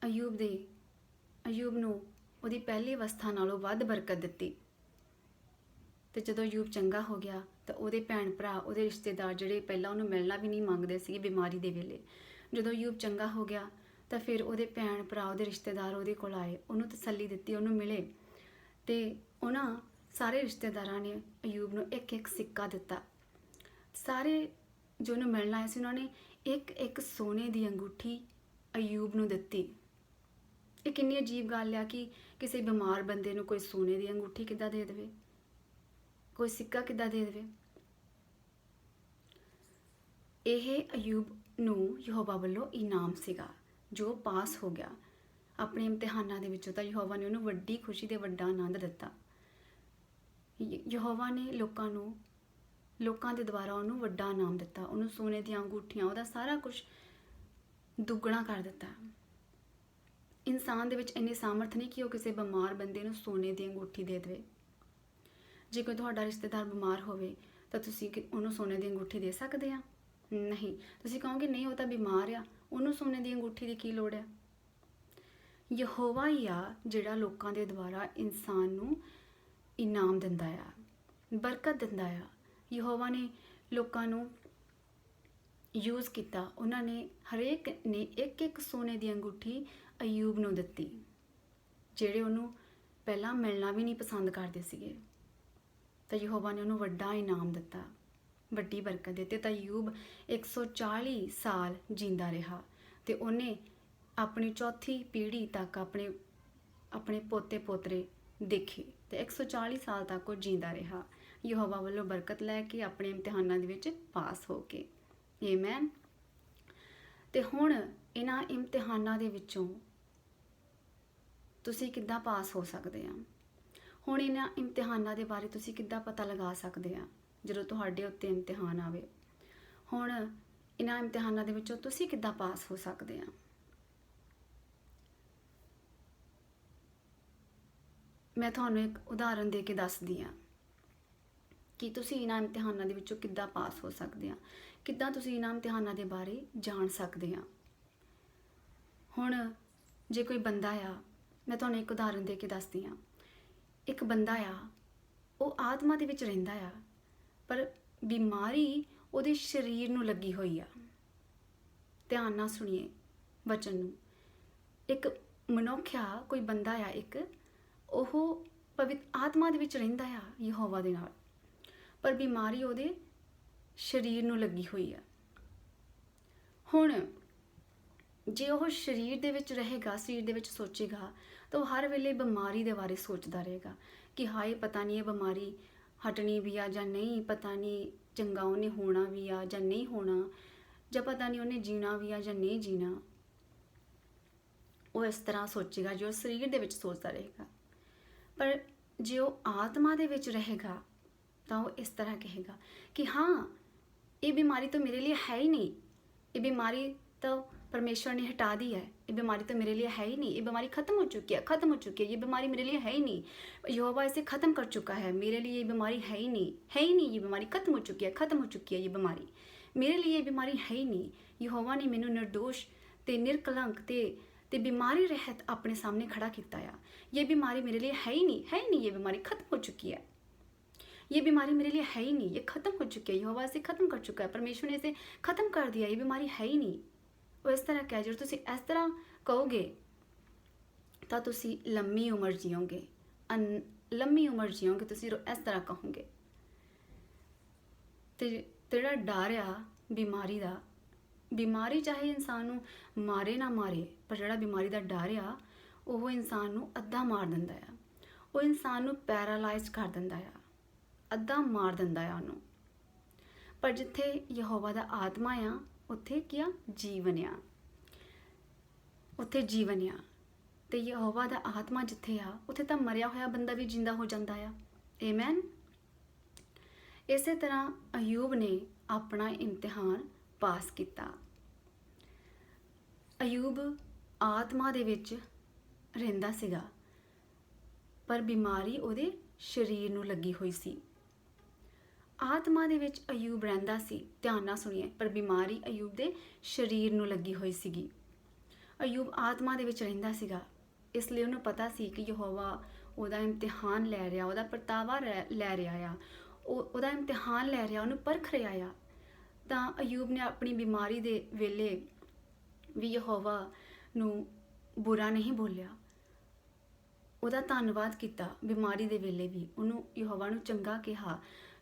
ਅਯੂਬ ਨੂੰ ਉਹਦੀ ਪਹਿਲੀ ਅਵਸਥਾ ਨਾਲੋਂ ਵੱਧ ਬਰਕਤ ਦਿੱਤੀ। ਤੇ ਜਦੋਂ ਅਯੂਬ ਚੰਗਾ ਹੋ ਗਿਆ ਤਾਂ ਉਹਦੇ ਭੈਣ ਭਰਾ, ਉਹਦੇ ਰਿਸ਼ਤੇਦਾਰ ਜਿਹੜੇ ਪਹਿਲਾਂ ਉਹਨੂੰ ਮਿਲਣਾ ਵੀ ਨਹੀਂ ਮੰਗਦੇ ਸੀ ਬਿਮਾਰੀ ਦੇ ਵੇਲੇ, ਜਦੋਂ ਅਯੂਬ ਚੰਗਾ ਹੋ ਗਿਆ ਤਾਂ ਫਿਰ ਉਹਦੇ ਭੈਣ ਭਰਾ, ਉਹਦੇ ਰਿਸ਼ਤੇਦਾਰ ਉਹਦੇ ਕੋਲ ਆਏ, ਉਹਨੂੰ ਤਸੱਲੀ ਦਿੱਤੀ, ਉਹਨੂੰ ਮਿਲੇ। ਤੇ ਉਹਨਾਂ ਸਾਰੇ ਰਿਸ਼ਤੇਦਾਰਾਂ ਨੇ ਅਯੂਬ ਨੂੰ ਇੱਕ ਇੱਕ ਸਿੱਕਾ ਦਿੱਤਾ। ਸਾਰੇ ਜੋ ਉਹਨੂੰ ਮਿਲਣ ਆਏ ਸੀ ਉਹਨਾਂ ਨੇ ਇੱਕ ਇੱਕ ਸੋਨੇ ਦੀ ਅੰਗੂਠੀ ਅਯੂਬ ਨੂੰ ਦਿੱਤੀ। ਇਹ ਕਿੰਨੀ ਅਜੀਬ ਗੱਲ ਆ ਕਿ ਕਿਸੇ ਬਿਮਾਰ ਬੰਦੇ ਨੂੰ ਕੋਈ ਸੋਨੇ ਦੀ ਅੰਗੂਠੀ ਕਿੱਦਾਂ ਦੇ ਦੇਵੇ, ਕੋਈ ਸਿੱਕਾ ਕਿੱਦਾਂ ਦੇ ਦੇਵੇ। ਇਹ ਅਯੂਬ ਨੂੰ ਯਹੋਵਾ ਵੱਲੋਂ ਇਨਾਮ ਸੀਗਾ ਜੋ ਪਾਸ ਹੋ ਗਿਆ ਆਪਣੇ ਇਮਤਿਹਾਨਾਂ ਦੇ ਵਿੱਚੋਂ। ਤਾਂ ਯਹੋਵਾ ਨੇ ਉਹਨੂੰ ਵੱਡੀ ਖੁਸ਼ੀ ਤੇ ਵੱਡਾ ਆਨੰਦ ਦਿੱਤਾ। ਯਹੋਵਾ ਨੇ ਲੋਕਾਂ ਦੇ ਦੁਆਰਾ ਉਹਨੂੰ ਵੱਡਾ ਇਨਾਮ ਦਿੱਤਾ, ਉਹਨੂੰ ਸੋਨੇ ਦੀਆਂ ਅੰਗੂਠੀਆਂ, ਉਹਦਾ ਸਾਰਾ ਕੁਝ ਦੁੱਗਣਾ ਕਰ ਦਿੱਤਾ। ਇਨਸਾਨ ਦੇ ਵਿੱਚ ਇੰਨੀ ਸਾਮਰਥ ਨਹੀਂ ਕਿ ਉਹ ਕਿਸੇ ਬਿਮਾਰ ਬੰਦੇ ਨੂੰ ਸੋਨੇ ਦੀ ਅੰਗੂਠੀ ਦੇ ਦੇਵੇ। ਜੇ ਕੋਈ ਤੁਹਾਡਾ ਰਿਸ਼ਤੇਦਾਰ ਬਿਮਾਰ ਹੋਵੇ ਤਾਂ ਤੁਸੀਂ ਉਹਨੂੰ ਸੋਨੇ ਦੀ ਅੰਗੂਠੀ ਦੇ ਸਕਦੇ ਆ? ਨਹੀਂ। ਤੁਸੀਂ ਕਹੋਗੇ ਨਹੀਂ ਉਹ ਤਾਂ ਬਿਮਾਰ ਆ, ਉਹਨੂੰ ਸੋਨੇ ਦੀ ਅੰਗੂਠੀ ਦੀ ਕੀ ਲੋੜ ਆ। ਯਹੋਵਾ ਹੀ ਆ ਜਿਹੜਾ ਲੋਕਾਂ ਦੇ ਦੁਆਰਾ ਇਨਸਾਨ ਨੂੰ ਇਨਾਮ ਦਿੰਦਾ ਆ, ਬਰਕਤ ਦਿੰਦਾ ਆ। ਯਹੋਵਾ ਨੇ ਲੋਕਾਂ ਨੂੰ ਯੂਜ਼ ਕੀਤਾ, ਉਹਨਾਂ ਨੇ ਹਰੇਕ ਨੇ ਇੱਕ ਇੱਕ ਸੋਨੇ ਦੀ ਅੰਗੂਠੀ ਅਯੂਬ ਨੂੰ ਦਿੱਤੀ, ਜਿਹੜੇ ਉਹਨੂੰ ਪਹਿਲਾਂ ਮਿਲਣਾ ਵੀ ਨਹੀਂ ਪਸੰਦ ਕਰਦੇ ਸੀਗੇ। ਤਾਂ ਯਹੋਵਾ ਨੇ ਉਹਨੂੰ ਵੱਡਾ ਇਨਾਮ ਦਿੱਤਾ, ਵੱਡੀ ਬਰਕਤ ਦਿੱਤੀ। ਤਾਂ ਅਯੂਬ 140 ਸਾਲ ਜਿੰਦਾ ਰਿਹਾ ਤੇ ਉਹਨੇ ਆਪਣੀ ਚੌਥੀ ਪੀੜ੍ਹੀ ਤੱਕ ਆਪਣੇ ਪੋਤੇ ਪੋਤਰੇ ਦੇਖੇ ਤੇ 140 ਸਾਲ ਤੱਕ ਉਹ ਜਿੰਦਾ ਰਿਹਾ, ਯਹੋਵਾ ਵੱਲੋਂ ਬਰਕਤ ਲੈ ਕੇ, ਆਪਣੇ ਇਮਤਿਹਾਨਾਂ ਦੇ ਵਿੱਚ ਪਾਸ ਹੋ ਕੇ। ਆਮੇਨ। ਤੇ ਹੁਣ ਇਹਨਾਂ ਇਮਤਿਹਾਨਾਂ ਦੇ ਵਿੱਚੋਂ ਤੁਸੀਂ ਕਿੱਦਾਂ ਪਾਸ ਹੋ ਸਕਦੇ ਆ? ਹੁਣ ਇਹਨਾਂ ਇਮਤਿਹਾਨਾਂ ਦੇ ਬਾਰੇ ਤੁਸੀਂ ਕਿੱਦਾਂ ਪਤਾ ਲਗਾ ਸਕਦੇ ਆ ਜਦੋਂ ਤੁਹਾਡੇ ਉੱਤੇ ਇਮਤਿਹਾਨ ਆਵੇ? ਹੁਣ ਇਹਨਾਂ ਇਮਤਿਹਾਨਾਂ ਦੇ ਵਿੱਚੋਂ ਤੁਸੀਂ ਕਿੱਦਾਂ ਪਾਸ ਹੋ ਸਕਦੇ ਆ? ਮੈਂ ਤੁਹਾਨੂੰ ਇੱਕ ਉਦਾਹਰਨ ਦੇ ਕੇ ਦੱਸਦੀ ਆ ਕਿ ਤੁਸੀਂ ਇਹਨਾਂ ਇਮਤਿਹਾਨਾਂ ਦੇ ਵਿੱਚੋਂ ਕਿੱਦਾਂ ਪਾਸ ਹੋ ਸਕਦੇ ਆ, ਕਿੱਦਾਂ ਤੁਸੀਂ ਇਹਨਾਂ ਇਮਤਿਹਾਨਾਂ ਦੇ ਬਾਰੇ ਜਾਣ ਸਕਦੇ ਆ। ਹੁਣ ਜੇ ਕੋਈ ਬੰਦਾ ਆ, ਮੈਂ ਤੁਹਾਨੂੰ ਇੱਕ ਉਦਾਹਰਨ ਦੇ ਕੇ ਦੱਸਦੀ ਆ। ਇੱਕ ਬੰਦਾ ਆ, ਉਹ ਆਤਮਾ ਦੇ ਵਿੱਚ ਰਹਿੰਦਾ ਆ ਪਰ ਬਿਮਾਰੀ ਉਹਦੇ ਸਰੀਰ ਨੂੰ ਲੱਗੀ ਹੋਈ ਆ। ਧਿਆਨ ਨਾਲ ਸੁਣੀਏ ਵਚਨ ਨੂੰ। ਇੱਕ ਮਨੁੱਖ ਆ, ਕੋਈ ਬੰਦਾ ਆ, ਉਹ ਪਵਿੱਤਰ ਆਤਮਾ ਦੇ ਵਿੱਚ ਰਹਿੰਦਾ ਆ ਯਹੋਵਾ ਦੇ ਨਾਲ, ਪਰ ਬਿਮਾਰੀ ਉਹਦੇ ਸਰੀਰ ਨੂੰ ਲੱਗੀ ਹੋਈ ਆ। ਹੁਣ ਜੇ ਉਹ ਸਰੀਰ ਦੇ ਵਿੱਚ ਰਹੇਗਾ, ਸਰੀਰ ਦੇ ਵਿੱਚ ਸੋਚੇਗਾ, ਤਾਂ ਉਹ ਹਰ ਵੇਲੇ ਬਿਮਾਰੀ ਦੇ ਬਾਰੇ ਸੋਚਦਾ ਰਹੇਗਾ ਕਿ ਹਾਏ ਪਤਾ ਨਹੀਂ ਇਹ ਬਿਮਾਰੀ ਹਟਣੀ ਵੀ ਆ ਜਾਂ ਨਹੀਂ, ਪਤਾ ਨਹੀਂ ਚੰਗਾ ਉਹਨੇ ਹੋਣਾ ਵੀ ਆ ਜਾਂ ਨਹੀਂ ਹੋਣਾ, ਜਾਂ ਪਤਾ ਨਹੀਂ ਉਹਨੇ ਜੀਣਾ ਵੀ ਆ ਜਾਂ ਨਹੀਂ ਜੀਣਾ। ਉਹ ਇਸ ਤਰ੍ਹਾਂ ਸੋਚੇਗਾ ਜੋ ਸਰੀਰ ਦੇ ਵਿੱਚ ਸੋਚਦਾ ਰਹੇਗਾ। ਪਰ ਜੇ ਉਹ ਆਤਮਾ ਦੇ ਵਿੱਚ ਰਹੇਗਾ ਤਾਂ ਉਹ ਇਸ ਤਰ੍ਹਾਂ ਕਹੇਗਾ ਕਿ ਹਾਂ ਇਹ ਬਿਮਾਰੀ ਤਾਂ ਮੇਰੇ ਲਈ ਹੈ ਹੀ ਨਹੀਂ, ਇਹ ਬਿਮਾਰੀ ਤਾਂ परमेश्वर ने हटा दी है, ये बीमारी तो मेरे लिए है ही नहीं, ये बीमारी ख़त्म हो चुकी है, ये बीमारी मेरे लिए है ही नहीं, यहोवा इसे ख़त्म कर चुका है, मेरे लिए ये बीमारी है ही नहीं, ये बीमारी ख़त्म हो चुकी है ये बीमारी ਮੇਰੇ ਲਈ ਇਹ ਬਿਮਾਰੀ ਹੈ ਹੀ ਨਹੀਂ। ਯਹੋਵਾ ਨੇ ਮੈਨੂੰ ਨਿਰਦੋਸ਼ ਤੇ ਨਿਰਕਲੰਕ ਤੇ बीमारी रहत अपने सामने खड़ा किया आ। ये बीमारी मेरे लिए है ही नहीं, है ही नहीं, ये बीमारी खत्म हो चुकी है, ये बीमारी मेरे लिए है ही नहीं, ये खत्म हो चुकी है, यहोवा इसे खत्म कर चुका है, परमेश्वर ने इसे खत्म कर दिया, ये बीमारी है ही नहीं। वो इस तरह कह, जो तुम इस तरह कहोगे तो तुम लंबी उम्र जियोगे, लंबी उम्र जियोगे, तुम इस तरह कहोगे। तो तेरा डर आ बीमारी का, बीमारी चाहे इंसान नूं मारे ना मारे, पर जिहड़ा बीमारी का डर आ वो इंसान नूं अद्धा मार दिंदा आ, वो इंसान नूं पैरालाइज कर दिंदा आ, अद्धा मार दिंदा आ उहनूं। पर जिथे यहोवा दा आत्मा आ उत्थे क्या जीवन आ, उत्थे जीवन आ। ते यहोवा दा आत्मा जिथे आ उत्थे तां मरिया होया बंदा भी जिंदा हो जांदा आ। आमीन। इसे तरह अयूब ने अपना इम्तिहान पास किया। अयूब आत्मा दे विच रहिंदा सीगा, पर बीमारी उहदे शरीर नूं लगी हुई सी। आत्मा दे विच अयूब रहिंदा सी, ध्यान नाल सुनिए, पर बीमारी अयूब दे शरीर नूं लगी हुई सीगी। अयूब आत्मा दे विच रहिंदा सीगा, इसलिए उहनूं पता सी कि यहोवा उहदा इम्तिहान लै रिहा, उहदा परतावा लै रिहा आ, उहदा इम्तिहान लै रिहा, उहनूं परख रिहा आ। तां अयूब ने अपनी बीमारी दे वेले भी यहोवा नूं बुरा नहीं बोलिया, उहदा धन्नवाद किया। बीमारी दे वेले भी उहनूं यहोवा नूं चंगा कहा,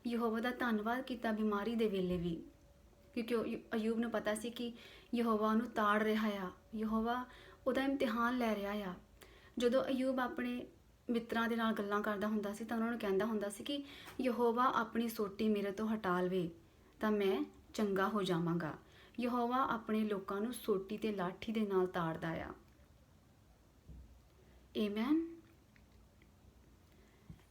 यहोवा दा धन्नवाद किया बीमारी दे वेले भी, क्योंकि अयूब नूं पता सी कि यहोवा उहनूं ताड़ रिहा आ, यहोवा उहदा इम्तिहान लै रिहा आ। जदों अयूब अपने मित्रां दे नाल गल्लां करदा हुंदा सी तां उहनां नूं कहंदा हुंदा सी कि यहोवा अपनी सोटी मेरे तो हटा लवे तां मैं चंगा हो जावांगा। यहोवा अपने लोकां नूं सोटी ते लाठी दे नाल ताड़दा आ। आमीन।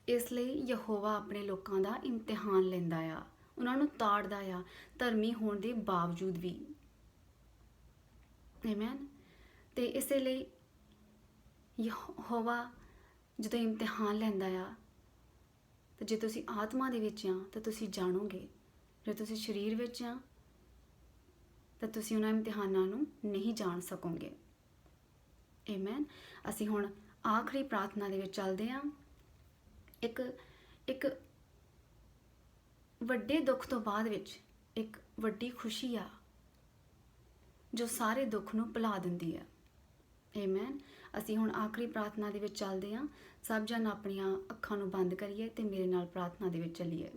इसलिए यहोवा अपने लोकां दा इम्तिहान लैंदा आ, उहनां नूं ताड़दा आ, धर्मी होण दे बावजूद भी। आमीन। ते इसलिए यहोवा जदों इम्तिहान लैंदा आ, तो जे तुसीं आत्मा दे विच आ तो तुसीं जाणोगे, जे तुसीं शरीर विच आ तो तुसीं उन्हां इम्तिहानां नूं नहीं जाण सकोगे। आमीन। असीं हुण आखिरी प्रार्थना दे विच चलदे आ। एक वड्डे दुख तो बाद विच एक वड्डी खुशी आ जो सारे दुख नूं भुला दिंदी है। आमीन। असीं हुण आखिरी प्रार्थना दे विच चलदे आ। सब जन अपणियां अखां नूं बंद करिए ते मेरे नाल प्रार्थना दे विच चलिए।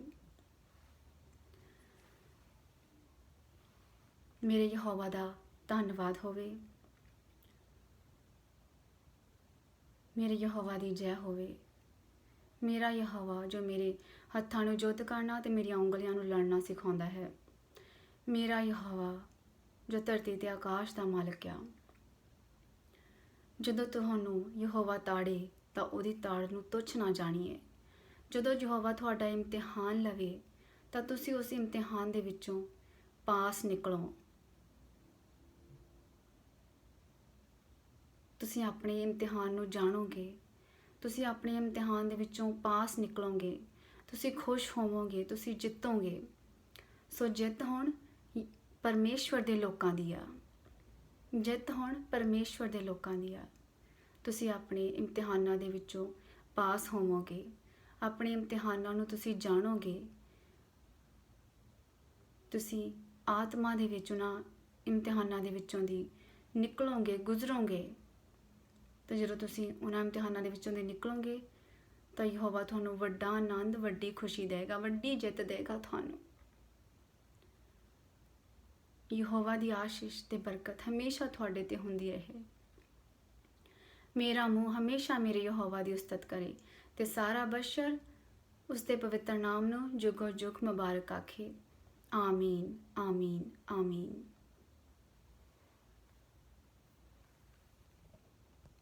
मेरे यहोवा दा धन्नवाद होवे, मेरे यहोवा दी जय होवे। मेरा यहोवा जो मेरे हत्थां नूं युद्ध करना ते मेरियां उंगलियां नूं लड़ना सिखाउंदा है। मेरा यहोवा जो धरती ते आकाश दा मालिक आ। जदों तुहानूं यहोवा ताड़े तां उहदी ताड़ नूं तुच्छ ना जाणीए। जदों यहोवा तुहाडा इम्तिहान लवे तां तुसीं उस इम्तिहान दे विचों पास निकलो। तुसीं अपने इम्तिहान नूं जाणोगे, तुसीं अपने इम्तिहान दे विचों पास निकलोगे, तुसीं खुश होवोगे, तुसीं जितोगे। सो जित हुण परमेश्वर दे लोकां दी आ, जित हुण परमेश्वर दे लोकां दी आ। तुसीं अपने इम्तिहानां दे विचों पास होवोगे, अपने इम्तिहानां नूं तुसीं जाणोगे, तुसीं आत्मा दे विच उन्हां इम्तिहानां दे विचों दी निकलोगे, गुजरोगे। तो जो तुसीं उन्हां इम्तिहानां दे विचों दी निकलोगे तो यहोवा तुहानूं वड्डा आनंद, वड्डी खुशी देगा, वड्डी जित देगा तुहानूं। यहोवा दी आशीष ते बरकत हमेशा तुहाडे ते हुंदी रहे। मेरा मुँह हमेशा मेरे यहोवा दी उस्तत करे ते सारा बशर उसके पवित्र नाम नूं जुगो जुग मुबारक आखे। आमीन, आमीन, आमीन।